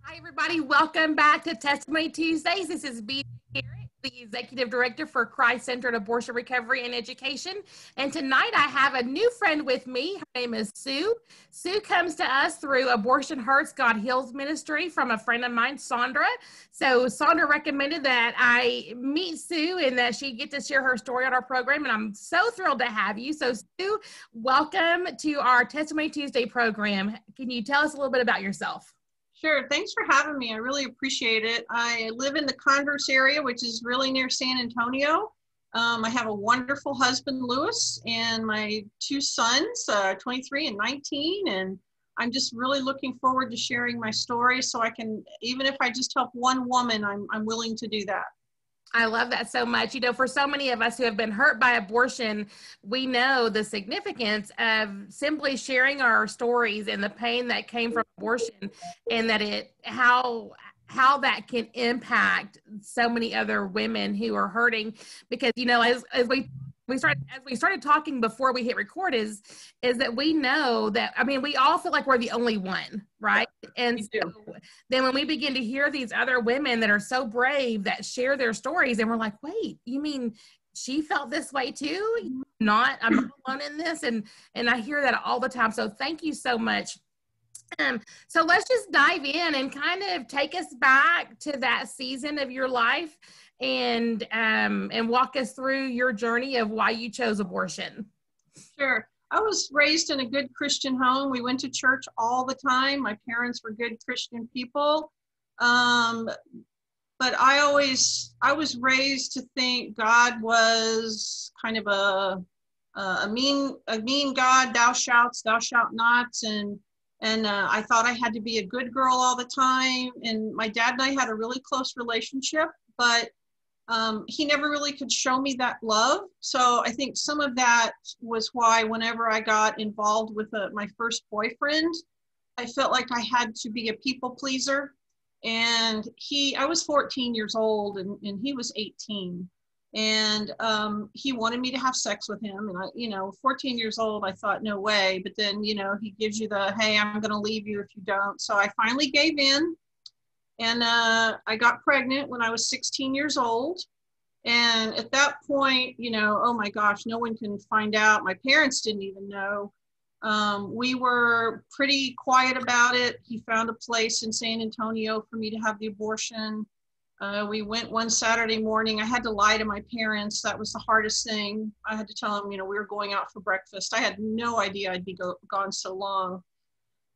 Hi, everybody. Welcome back to Testimony Tuesdays. This is B. Garrett, the Executive Director for Christ-Centered Abortion Recovery and Education. And tonight I have a new friend with me. Her name is Sue. Sue comes to us through Abortion Hurts, God Heals Ministry from a friend of mine, Sandra. So Sandra recommended that I meet Sue and that she get to share her story on our program. And I'm so thrilled to have you. So Sue, welcome to our Testimony Tuesday program. Can you tell us a little bit about yourself? Sure. Thanks for having me. I really appreciate it. I live in the Converse area, which is really near San Antonio. I have a wonderful husband, Louis, and my two sons, 23 and 19. And I'm just really looking forward to sharing my story so I can, even if I just help one woman, I'm willing to do that. I love that so much. You know, for so many of us who have been hurt by abortion, we know the significance of simply sharing our stories and the pain that came from abortion, and that how that can impact so many other women who are hurting. Because, you know, as we started talking before we hit record is that we know that, I mean, we all feel like we're the only one, right? And so then when we begin to hear these other women that are so brave that share their stories, and we're like, wait, you mean she felt this way too? I'm not alone in this. And I hear that all the time. So thank you so much. So let's just dive in and kind of take us back to that season of your life and walk us through your journey of why you chose abortion. Sure. I was raised in a good Christian home. We went to church all the time. My parents were good Christian people. But I was raised to think God was kind of a mean God, thou shalt nots. And I thought I had to be a good girl all the time. And my dad and I had a really close relationship, but he never really could show me that love. So I think some of that was why whenever I got involved with my first boyfriend, I felt like I had to be a people pleaser. And I was 14 years old and he was 18. And he wanted me to have sex with him. And 14 years old, I thought, no way. But then, he gives you the, hey, I'm going to leave you if you don't. So I finally gave in. And I got pregnant when I was 16 years old. And at that point, oh my gosh, no one can find out. My parents didn't even know. We were pretty quiet about it. He found a place in San Antonio for me to have the abortion. We went one Saturday morning. I had to lie to my parents. That was the hardest thing. I had to tell them, we were going out for breakfast. I had no idea I'd be gone so long.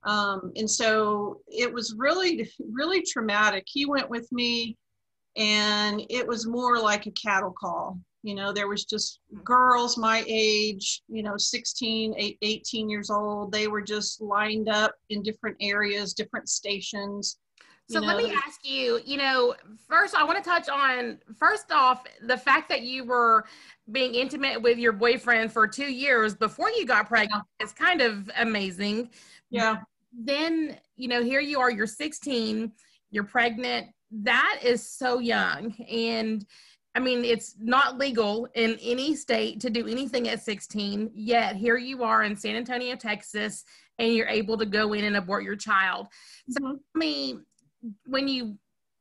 And so it was really, really traumatic. He went with me and it was more like a cattle call. There was just girls my age, 16, 18 years old. They were just lined up in different areas, different stations. So let me ask you, first I want to touch on, first off, the fact that you were being intimate with your boyfriend for 2 years before you got pregnant is kind of amazing. Yeah. Then, here you are, you're 16, you're pregnant. That is so young. And I mean, it's not legal in any state to do anything at 16, yet here you are in San Antonio, Texas, and you're able to go in and abort your child. So tell me, when you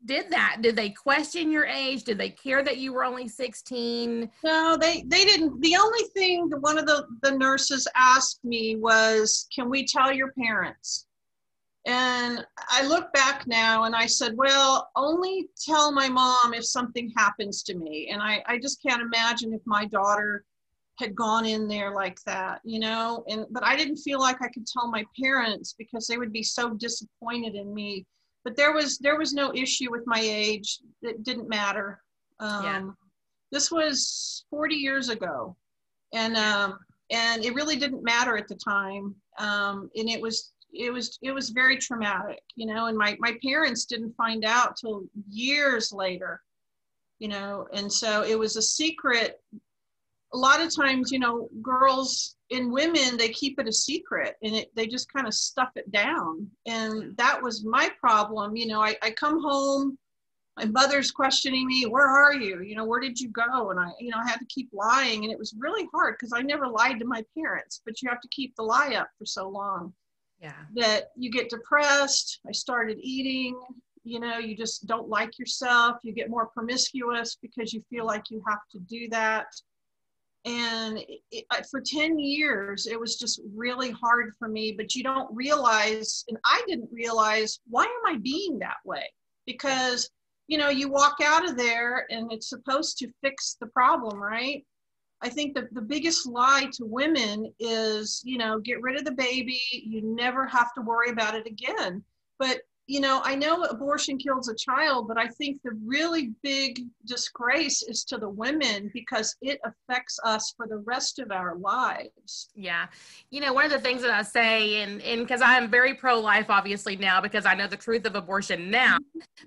did that, did they question your age? Did they care that you were only 16? No, they didn't. The only thing that one of the nurses asked me was, can we tell your parents? And I look back now and I said, well, only tell my mom if something happens to me. And I just can't imagine if my daughter had gone in there like that, but I didn't feel like I could tell my parents because they would be so disappointed in me. But there was no issue with my age. It didn't matter. This was 40 years ago, and it really didn't matter at the time. And it was very traumatic, And my parents didn't find out till years later, And so it was a secret. A lot of times, girls and women, they keep it a secret and they just kind of stuff it down. And that was my problem. I come home, my mother's questioning me, where are you? Where did you go? And I had to keep lying. And it was really hard because I never lied to my parents, but you have to keep the lie up for so long. Yeah. that you get depressed. I started eating, you know, you just don't like yourself. You get more promiscuous because you feel like you have to do that. And for 10 years, it was just really hard for me, but you don't realize, and I didn't realize, why am I being that way? Because, you know, you walk out of there and it's supposed to fix the problem, right? I think the biggest lie to women is, you know, get rid of the baby. You never have to worry about it again. But, you know, I know abortion kills a child, but I think the really big disgrace is to the women because it affects us for the rest of our lives. Yeah. You know, one of the things that I say, and because I am very pro-life, obviously, now, because I know the truth of abortion now,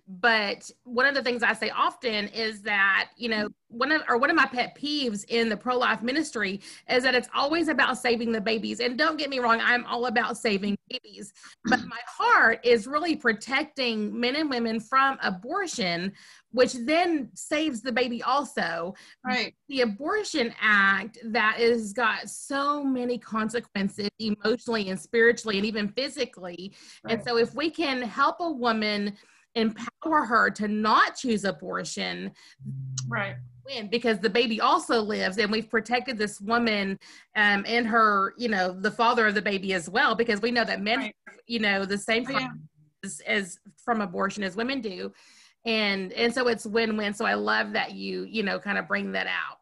but one of the things I say often is that, you know, one of my pet peeves in the pro-life ministry is that it's always about saving the babies. And don't get me wrong, I'm all about saving babies, but my heart is really protecting men and women from abortion, which then saves the baby also. Right. The Abortion Act that has got so many consequences emotionally and spiritually and even physically. Right. And so if we can help a woman, empower her to not choose abortion, right, win, because the baby also lives, and we've protected this woman and her, you know, the father of the baby as well, because we know that men, right. you know, the same Yeah. as from abortion as women do. And so it's win-win. So I love that you know, kind of bring that out.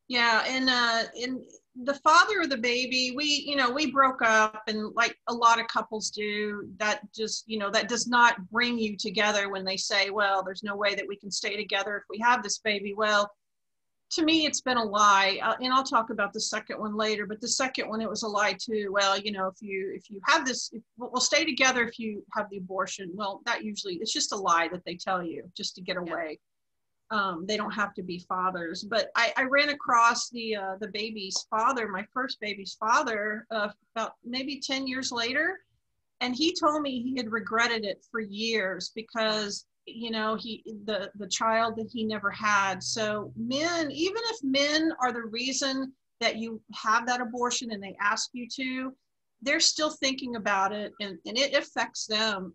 Yeah. And the father of the baby, we broke up, and like a lot of couples do, that just, you know, that does not bring you together when they say, well, there's no way that we can stay together if we have this baby. Well, to me, it's been a lie. And I'll talk about the second one later, but the second one, it was a lie too. Well, you know, if you have this, we'll stay together if you have the abortion. Well, that usually, it's just a lie that they tell you just to get away. They don't have to be fathers. But I ran across the baby's father, my first baby's father, about maybe 10 years later. And he told me he had regretted it for years because, you know, the child that he never had. So men, even if men are the reason that you have that abortion and they ask you to, they're still thinking about it, and it affects them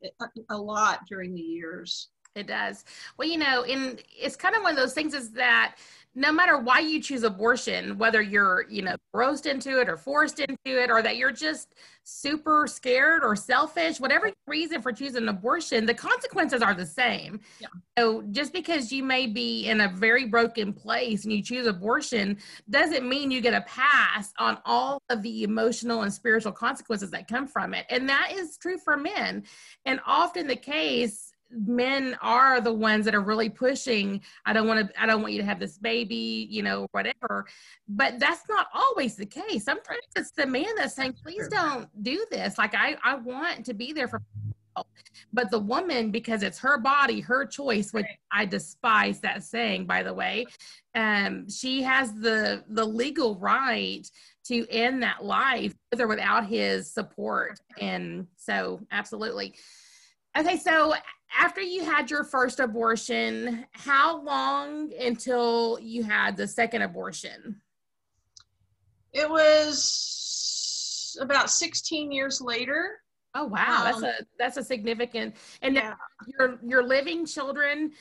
a lot during the years. It does. Well, you know, and it's kind of one of those things is that no matter why you choose abortion, whether you're, you know, forced into it or forced into it, or that you're just super scared or selfish, whatever reason for choosing abortion, the consequences are the same. Yeah. So just because you may be in a very broken place and you choose abortion doesn't mean you get a pass on all of the emotional and spiritual consequences that come from it. And that is true for men. And often the case, men are the ones that are really pushing, I don't want you to have this baby, you know, whatever. But that's not always the case. Sometimes it's the man that's saying, please don't do this. Like, I want to be there for myself. But the woman, because it's her body, her choice, which I despise that saying, by the way, she has the legal right to end that life with or without his support. And so, absolutely. Okay, so after you had your first abortion, how long until you had the second abortion? It was about 16 years later. Oh wow, that's a significant. And yeah. your living children,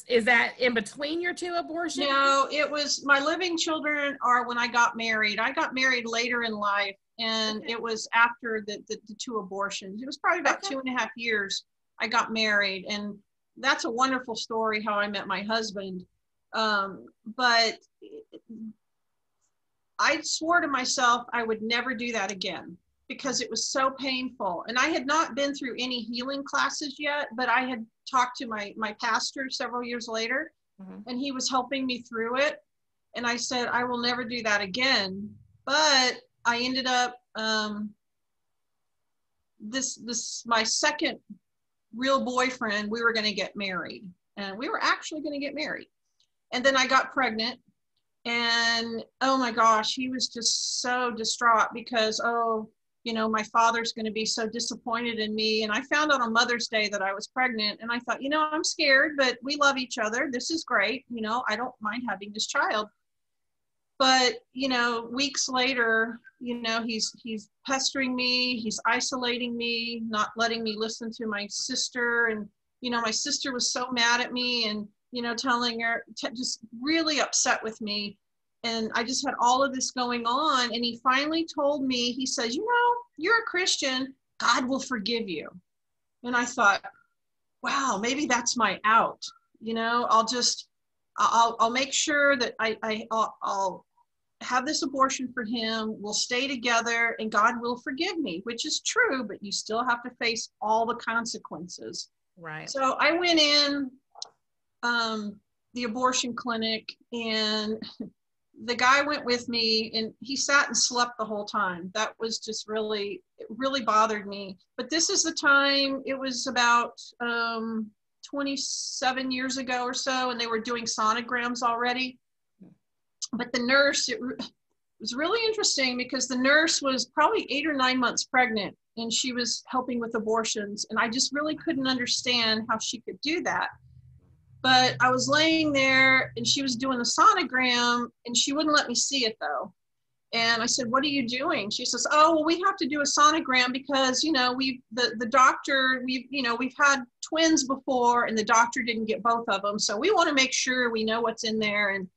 is that in between your two abortions? No, it was, my living children are when I got married. I got married later in life, and it was after the two abortions. It was probably about 2.5 years I got married, and that's a wonderful story how I met my husband. But I swore to myself I would never do that again because it was so painful. And I had not been through any healing classes yet, but I had talked to my pastor several years later, and he was helping me through it. And I said, I will never do that again. But I ended up, my second real boyfriend, we were going to get married, and we were actually going to get married. And then I got pregnant, and oh my gosh, he was just so distraught because, oh, you know, my father's going to be so disappointed in me. And I found out on Mother's Day that I was pregnant, and I thought, you know, I'm scared, but we love each other. This is great. You know, I don't mind having this child. But, weeks later, he's pestering me, he's isolating me, not letting me listen to my sister. And, my sister was so mad at me and, telling her, just really upset with me. And I just had all of this going on. And he finally told me, he says, you're a Christian, God will forgive you. And I thought, wow, maybe that's my out. I'll make sure that I'll have this abortion for him. We'll stay together and God will forgive me, which is true, but you still have to face all the consequences. Right. So I went in the abortion clinic, and the guy went with me, and he sat and slept the whole time. That was just it really bothered me. But this is the time, it was about 27 years ago or so, and they were doing sonograms already. But the nurse, it was really interesting because the nurse was probably 8 or 9 months pregnant, and she was helping with abortions. And I just really couldn't understand how she could do that. But I was laying there and she was doing the sonogram, and she wouldn't let me see it though. And I said, what are you doing? She says, oh, well, we have to do a sonogram because, the doctor, we've had twins before and the doctor didn't get both of them. So we want to make sure we know what's in there, and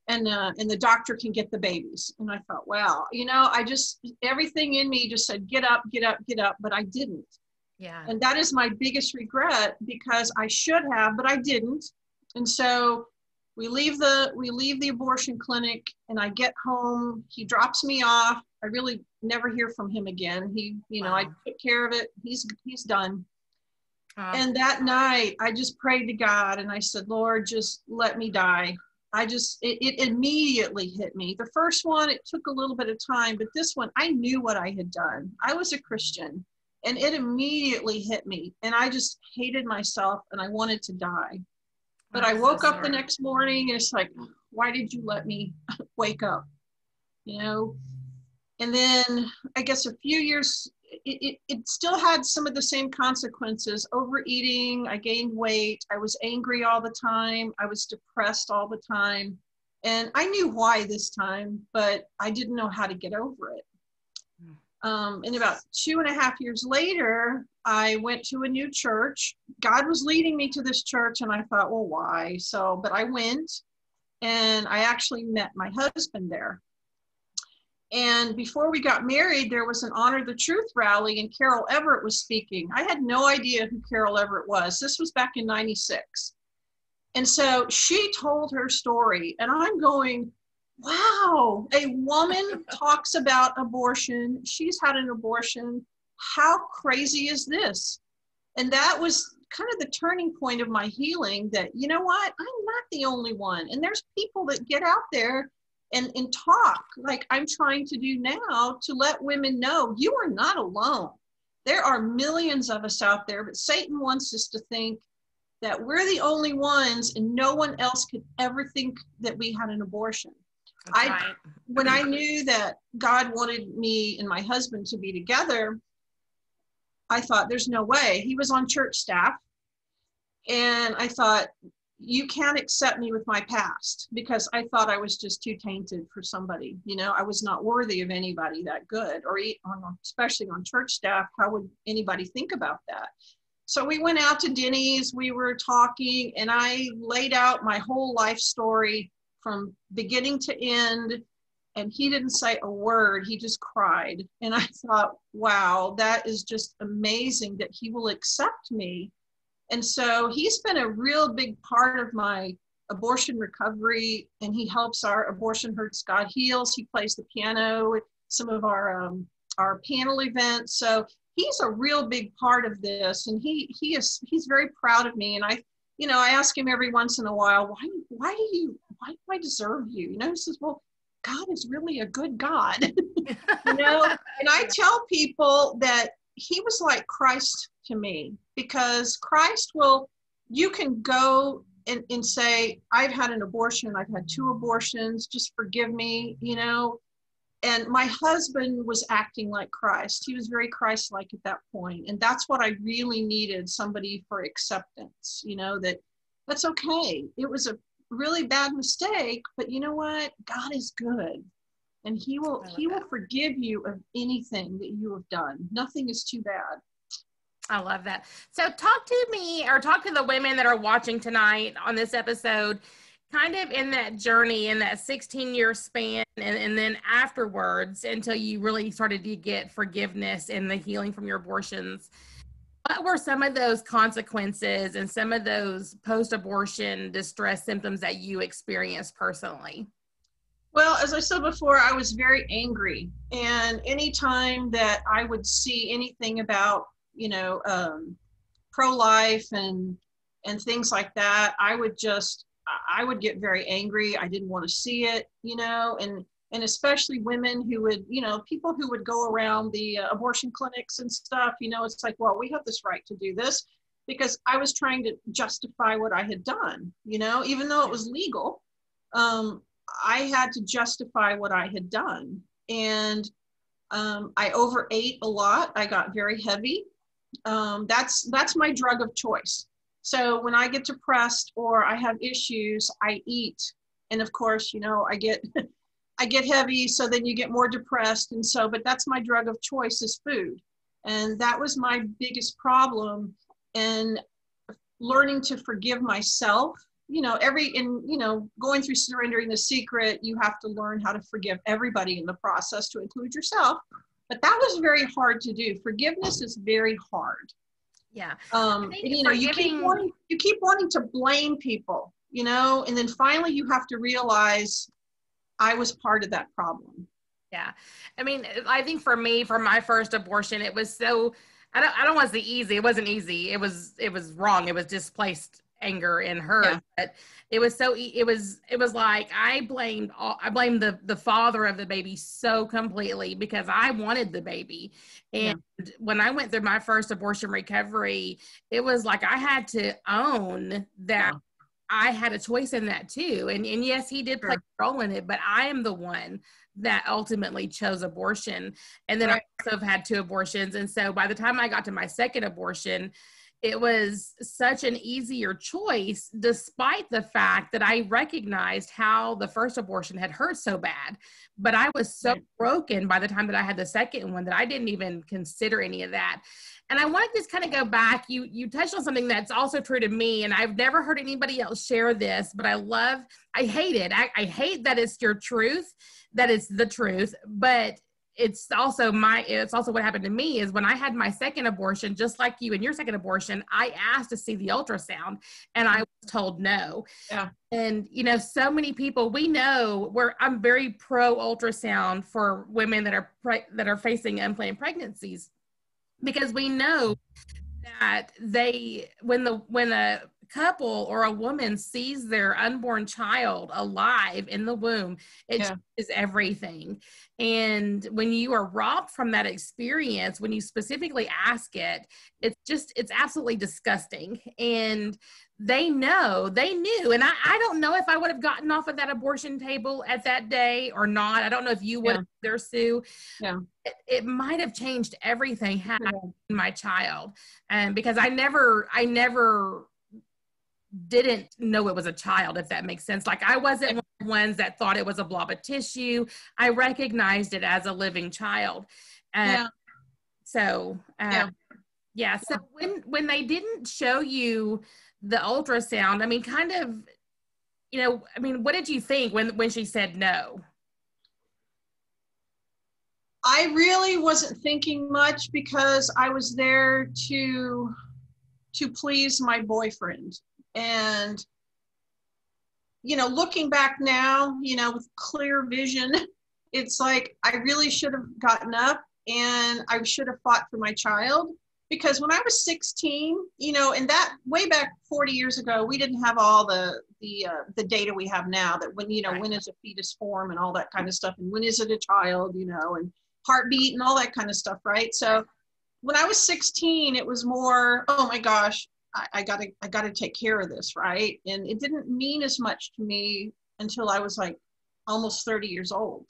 the doctor can get the babies. And I thought, wow, everything in me just said, get up, get up, get up, but I didn't. Yeah. And that is my biggest regret, because I should have, but I didn't. And so we leave the abortion clinic, and I get home. He drops me off. I really never hear from him again. Wow. I took care of it. He's done. And that night I just prayed to God, and I said, Lord, just let me die. It immediately hit me. The first one, it took a little bit of time, but this one, I knew what I had done. I was a Christian. And it immediately hit me, and I just hated myself, and I wanted to die. But I woke up the next morning, and it's like, why did you let me wake up? And then I guess a few years, it still had some of the same consequences. Overeating, I gained weight, I was angry all the time, I was depressed all the time. And I knew why this time, but I didn't know how to get over it. And about 2.5 years later, I went to a new church. God was leading me to this church, and I thought, well, why? But I went, and I actually met my husband there. And before we got married, there was an Honor the Truth rally, and Carol Everett was speaking. I had no idea who Carol Everett was. This was back in '96. And so she told her story, and I'm going, wow, a woman talks about abortion. She's had an abortion. How crazy is this? And that was kind of the turning point of my healing, that, you know what, I'm not the only one. And there's people that get out there and talk like I'm trying to do now, to let women know you are not alone. There are millions of us out there, but Satan wants us to think that we're the only ones and no one else could ever think that we had an abortion. When I knew that God wanted me and my husband to be together, I thought, there's no way. He was on church staff. And I thought, you can't accept me with my past, because I thought I was just too tainted for somebody. I was not worthy of anybody that good, or especially on church staff. How would anybody think about that? So we went out to Denny's, we were talking, and I laid out my whole life story from beginning to end, and he didn't say a word. He just cried. And I thought, wow, that is just amazing that he will accept me. And so he's been a real big part of my abortion recovery, and he helps our Abortion Hurts, God Heals. He plays the piano at some of our panel events. So he's a real big part of this, and he's very proud of me. And I ask him every once in a while, why do I deserve you? He says, well, God is really a good God. And I tell people that he was like Christ to me, because you can go and say, I've had an abortion, I've had 2 abortions, just forgive me, And my husband was acting like Christ. He was very Christ-like at that point. And that's what I really needed, somebody for acceptance, that's okay. It was really bad mistake, but you know what? God is good. And he will forgive you of anything that you have done. Nothing is too bad. I love that. So talk to me, or talk to the women that are watching tonight on this episode, kind of in that journey, in that 16-year span, and then afterwards, until you really started to get forgiveness and the healing from your abortions. What were some of those consequences and some of those post-abortion distress symptoms that you experienced personally? Well, as I said before, I was very angry. And anytime that I would see anything about, pro-life and things like that, I would get very angry. I didn't want to see it, and especially women who would, people who would go around the abortion clinics and stuff, it's like, well, we have this right to do this, because I was trying to justify what I had done, even though it was legal. I had to justify what I had done. And I overate a lot. I got very heavy. That's my drug of choice. So when I get depressed or I have issues, I eat. And of course, I get I get heavy, so then you get more depressed. And so, but that's my drug of choice, is food. And that was my biggest problem in learning to forgive myself. Going through Surrendering the Secret, you have to learn how to forgive everybody in the process, to include yourself. But that was very hard to do. Forgiveness is very hard. Yeah. You keep wanting to blame people, and then finally you have to realize I was part of that problem. Yeah. I mean, I think for me, for my first abortion, it was so, I don't want to say easy. It wasn't easy. It was wrong. It was displaced anger in her. Yeah. But it was it was like I blamed the father of the baby so completely, because I wanted the baby. And when I went through my first abortion recovery, it was like I had to own that I had a choice in that too. And yes, he did play a role in it, but I am the one that ultimately chose abortion. And then I also have had 2 abortions. And so by the time I got to my second abortion, it was such an easier choice, despite the fact that I recognized how the first abortion had hurt so bad. But I was so broken by the time that I had the second one that I didn't even consider any of that. And I want to just kind of go back. You touched on something that's also true to me, and I've never heard anybody else share this, but I hate it. I hate that it's your truth, that it's the truth, but it's also what happened to me is when I had my second abortion, just like you and your second abortion, I asked to see the ultrasound and I was told no. Yeah. And, so many people, we know I'm very pro ultrasound for women that are facing unplanned pregnancies, because we know that when a couple or a woman sees their unborn child alive in the womb, it is everything. And when you are robbed from that experience, when you specifically ask it, it's absolutely disgusting. And they knew, and I don't know if I would have gotten off of that abortion table at that day or not. I don't know if you would have either, Sue. Yeah. It might have changed everything had I been my child. Because I never didn't know it was a child, if that makes sense. Like, I wasn't one of the ones that thought it was a blob of tissue. I recognized it as a living child. So when they didn't show you the ultrasound, I mean, kind of, what did you think when she said no? I really wasn't thinking much, because I was there to please my boyfriend. And, looking back now, with clear vision, it's like I really should have gotten up and I should have fought for my child. Because when I was 16, and that way back 40 years ago, we didn't have all the data we have now, that when is a fetus form and all that kind of stuff, and when is it a child, and heartbeat and all that kind of stuff, right? So when I was 16, it was more, oh my gosh, I gotta take care of this, right? And it didn't mean as much to me until I was like almost 30 years old.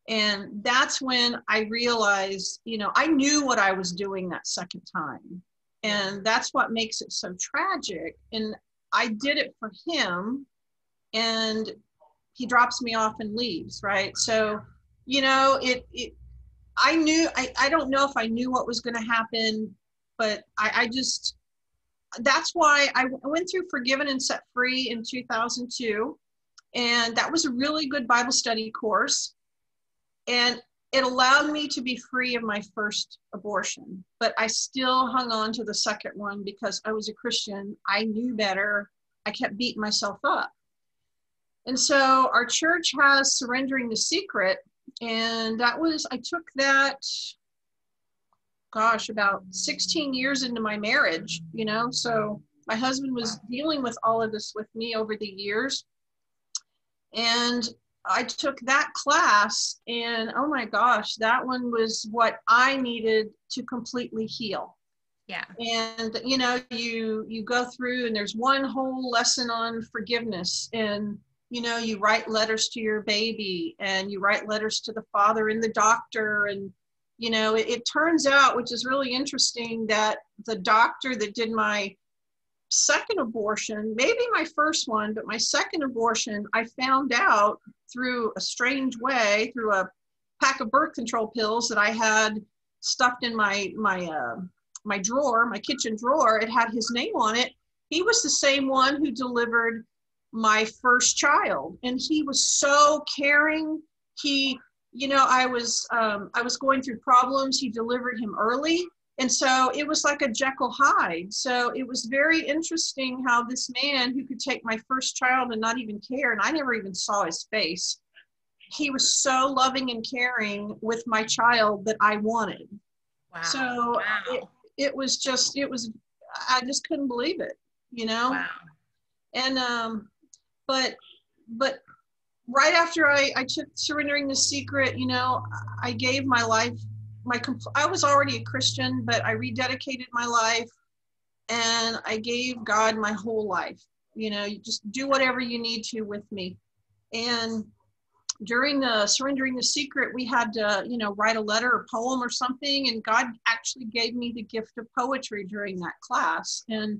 And that's when I realized, I knew what I was doing that second time. And that's what makes it so tragic. And I did it for him. and he drops me off and leaves, right? So, you know, I knew, I don't know if I knew what was going to happen, but I just, that's why I went through Forgiven and Set Free in 2002. And that was a really good Bible study course. And it allowed me to be free of my first abortion, but I still hung on to the second one because I was a Christian. I knew better. I kept beating myself up. And so our church has Surrendering the Secret. And that was, I took that, gosh, about 16 years into my marriage, you know? So my husband was dealing with all of this with me over the years. And I took that class, and oh my gosh, that one was what I needed to completely heal. Yeah. And you know, you go through, and there's one whole lesson on forgiveness, and you know, you write letters to your baby, and you write letters to the father and the doctor, and you know, it turns out, which is really interesting, that the doctor that did my second abortion, maybe my first one, but my second abortion, I found out through a strange way, through a pack of birth control pills that I had stuffed in my drawer, my kitchen drawer. It had his name on it. He was the same one who delivered my first child, and he was so caring. He, you know, I was going through problems. He delivered him early. And so it was like a Jekyll Hyde. So it was very interesting how this man who could take my first child and not even care, and I never even saw his face, he was so loving and caring with my child that I wanted. Wow. So wow. It was, I just couldn't believe it, you know? Wow. And, but right after I took Surrendering the Secret, you know, I gave my life, I was already a Christian, but I rededicated my life, and I gave God my whole life. You know, you just do whatever you need to with me. And during the Surrendering the Secret, we had to, you know, write a letter or poem or something. And God actually gave me the gift of poetry during that class. And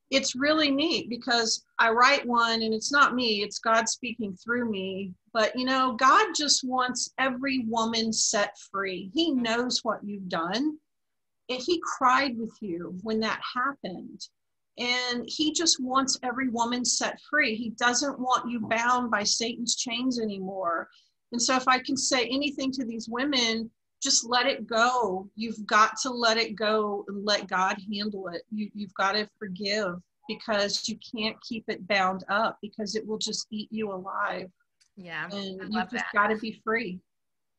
it's really neat because I write one, and it's not me, it's God speaking through me. But, you know, God just wants every woman set free. He knows what you've done. And he cried with you when that happened. And he just wants every woman set free. He doesn't want you bound by Satan's chains anymore. And so if I can say anything to these women, just let it go. You've got to let it go and let God handle it. You've got to forgive, because you can't keep it bound up, because it will just eat you alive. Yeah. And you've just got to be free.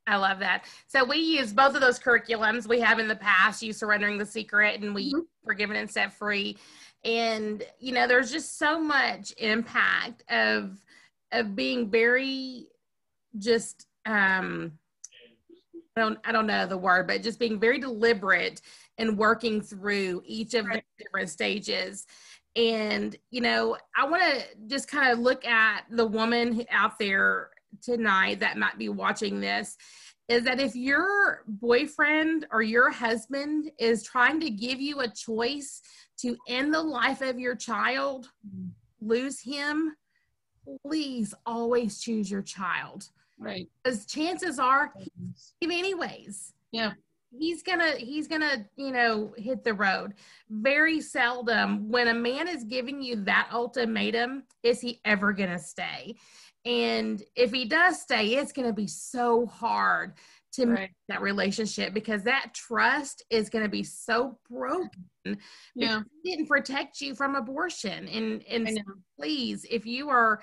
I love that. So we use both of those curriculums. We have in the past used Surrendering the Secret, and we Forgiven and Set Free. And, you know, there's just so much impact of being very just, I don't know the word, but just being very deliberate and working through each of the different stages. And, you know, I want to just kind of look at the woman out there tonight that might be watching this, is that if your boyfriend or your husband is trying to give you a choice to end the life of your child, lose him, please always choose your child. Right. Because chances are, anyways. Yeah. He's gonna, you know, hit the road. Very seldom when a man is giving you that ultimatum, is he ever gonna stay. And if he does stay, it's gonna be so hard to make that relationship, because that trust is gonna be so broken. Yeah. He didn't protect you from abortion. And so please, if you are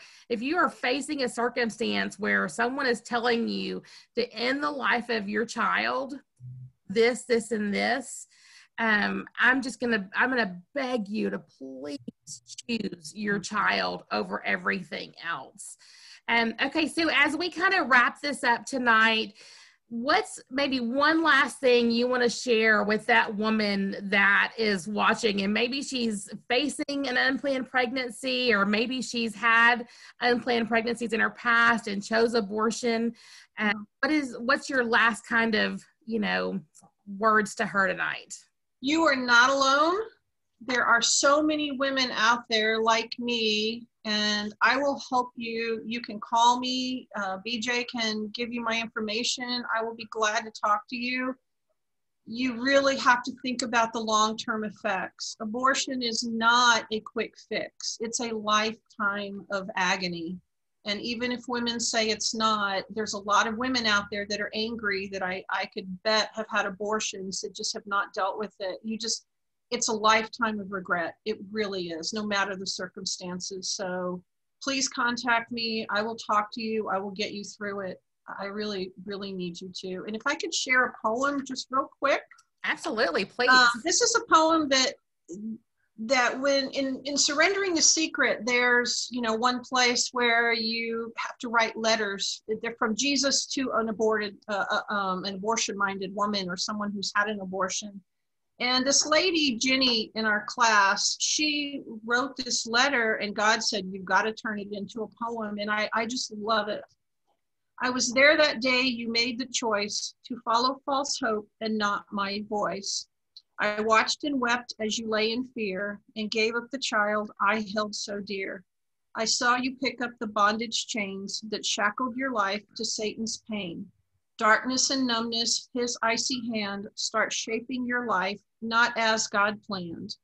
facing a circumstance where someone is telling you to end the life of your child, this, and this, I'm gonna beg you to please choose your child over everything else. Okay, so as we kind of wrap this up tonight, what's maybe one last thing you want to share with that woman that is watching, and maybe she's facing an unplanned pregnancy, or maybe she's had unplanned pregnancies in her past and chose abortion? What's your last kind of, you know, words to her tonight? You are not alone. There are so many women out there like me, and I will help you. You can call me. BJ can give you my information. I will be glad to talk to you. You really have to think about the long-term effects. Abortion is not a quick fix. It's a lifetime of agony. And even if women say it's not, there's a lot of women out there that are angry that I could bet have had abortions that just have not dealt with it. It's a lifetime of regret. It really is, no matter the circumstances. So please contact me. I will talk to you. I will get you through it. I really, really need you to. And if I could share a poem just real quick. Absolutely, please. This is a poem that when in Surrendering the Secret, there's, one place where you have to write letters. They're from Jesus to an abortion-minded woman or someone who's had an abortion. And this lady, Jenny, in our class, she wrote this letter, and God said, you've got to turn it into a poem. And I just love it. I was there that day you made the choice to follow false hope and not my voice. I watched and wept as you lay in fear and gave up the child I held so dear. I saw you pick up the bondage chains that shackled your life to Satan's pain. Darkness and numbness, his icy hand start shaping your life, not as God planned.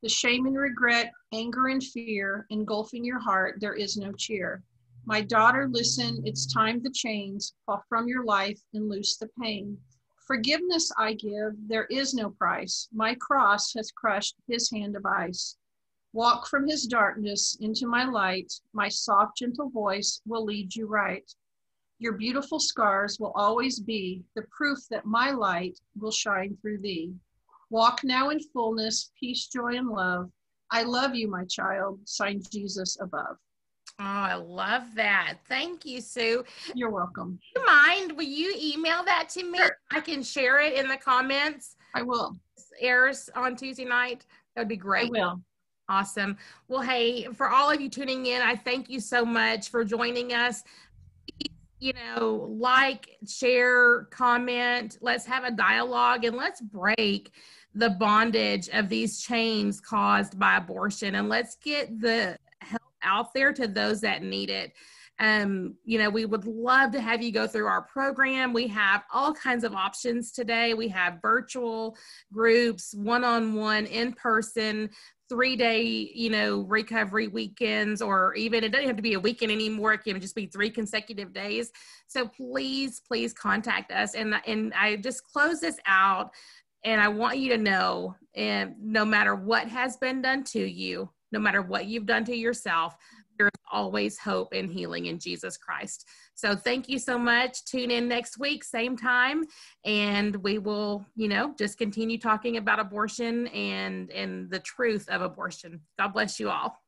The shame and regret, anger and fear engulfing your heart, there is no cheer. My daughter, listen, it's time the chains fall from your life and loose the pain. Forgiveness I give, there is no price. My cross has crushed his hand of ice. Walk from his darkness into my light. My soft, gentle voice will lead you right. Your beautiful scars will always be the proof that my light will shine through thee. Walk now in fullness, peace, joy, and love. I love you, my child. Sign Jesus above. Oh, I love that. Thank you, Sue. You're welcome. Do you mind? Will you email that to me? Sure. I can share it in the comments. I will. Airs on Tuesday night. That would be great. I will. Awesome. Well, hey, for all of you tuning in, I thank you so much for joining us. Like, share, comment. Let's have a dialogue and let's break the bondage of these chains caused by abortion, and let's get the help out there to those that need it. We would love to have you go through our program. We have all kinds of options today. We have virtual groups, one-on-one, in-person, 3-day, recovery weekends, or even, it doesn't have to be a weekend anymore. It can just be 3 consecutive days. So please, please contact us. And I just close this out, and I want you to know, and no matter what has been done to you, no matter what you've done to yourself, there is always hope and healing in Jesus Christ. So thank you so much. Tune in next week, same time, and we will, just continue talking about abortion and the truth of abortion. God bless you all.